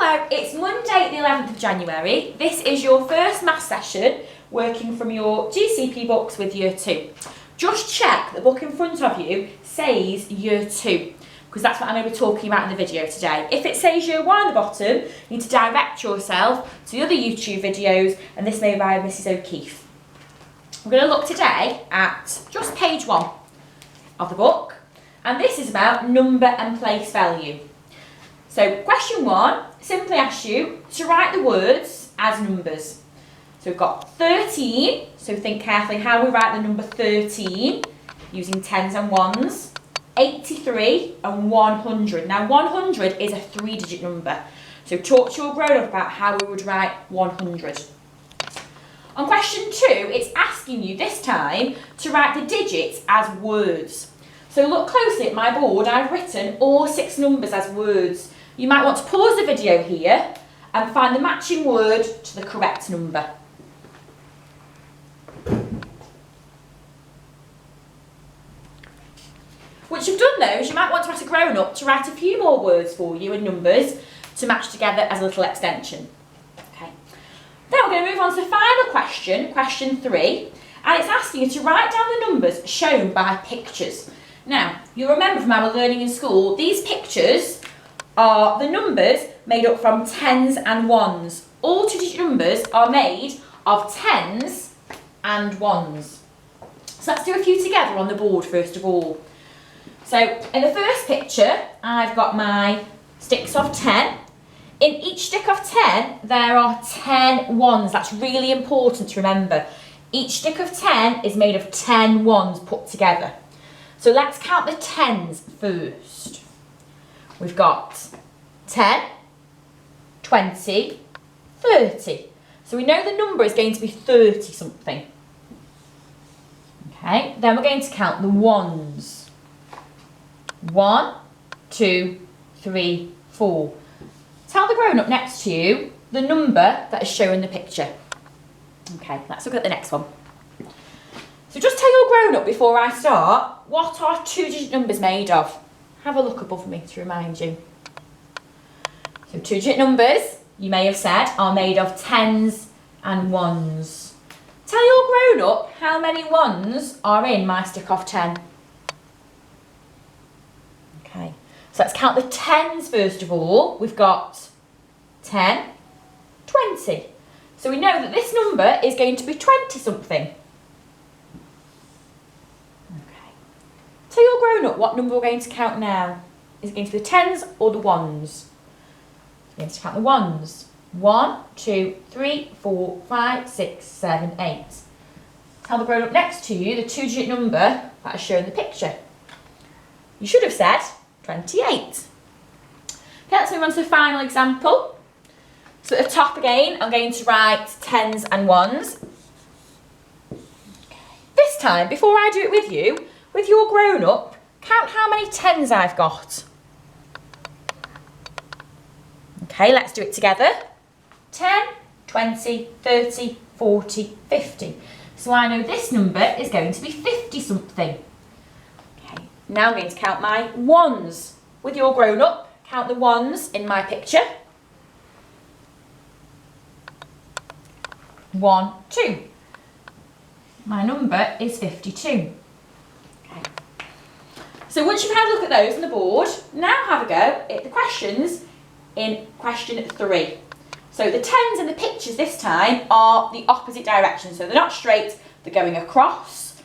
Hello, it's Monday the 11th of January. This is your first maths session working from your GCP books with Year 2. Just check the book in front of you says Year 2 because that's what I'm going to be talking about in the video today. If it says Year 1 at the bottom, you need to direct yourself to the other YouTube videos, and this may be by Mrs O'Keefe. We're going to look today at just page 1 of the book, and this is about number and place value. So question 1 simply asks you to write the words as numbers. So we've got 13, so think carefully how we write the number 13 using tens and ones, 83 and 100. Now 100 is a 3-digit number, so talk to your grown-up about how we would write 100. On question 2, it's asking you this time to write the digits as words. So look closely at my board, I've written all 6 numbers as words. You might want to pause the video here and find the matching word to the correct number. Once you've done those, you might want to ask a grown-up to write a few more words for you in numbers to match together as a little extension. Okay. Then we're going to move on to the final question, question 3, and it's asking you to write down the numbers shown by pictures. Now, you'll remember from our learning in school, these pictures are the numbers made up from tens and ones. All 2-digit numbers are made of tens and ones. So let's do a few together on the board first of all. So in the first picture, I've got my sticks of 10. In each stick of 10, there are 10 ones. That's really important to remember. Each stick of 10 is made of 10 ones put together. So let's count the tens first. We've got 10, 20, 30. So we know the number is going to be 30 something. Okay, then we're going to count the ones. 1, 2, 3, 4. Tell the grown-up next to you the number that is shown in the picture. Okay, let's look at the next one. So just tell your grown-up before I start, what are 2-digit numbers made of? Have a look above me to remind you. So 2-digit numbers, you may have said, are made of tens and ones. Tell your grown-up how many ones are in my stick of 10. Okay, so let's count the tens first of all. We've got 10, 20. So we know that this number is going to be 20 something. Tell your grown-up what number we're going to count now. Is it going to be the tens or the ones? We're going to count the ones. 1, 2, 3, 4, 5, 6, 7, 8. Tell the grown-up next to you the 2-digit number that is shown in the picture. You should have said 28. Okay, let's move on to the final example. So at the top again, I'm going to write tens and ones. This time, before I do it with you, with your grown-up, count how many tens I've got. Okay, let's do it together. 10, 20, 30, 40, 50. So I know this number is going to be 50 something. Okay, now I'm going to count my ones. With your grown-up, count the ones in my picture. 1, 2. My number is 52. So once you've had a look at those on the board, now have a go at the questions in question 3. So the tens in the pictures this time are the opposite direction, so they're not straight, they're going across.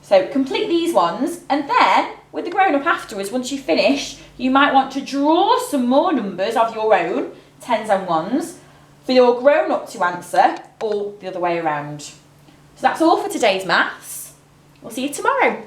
So complete these ones, and then with the grown-up afterwards, once you finish, you might want to draw some more numbers of your own, tens and ones, for your grown-up to answer, or the other way around. So that's all for today's maths. We'll see you tomorrow.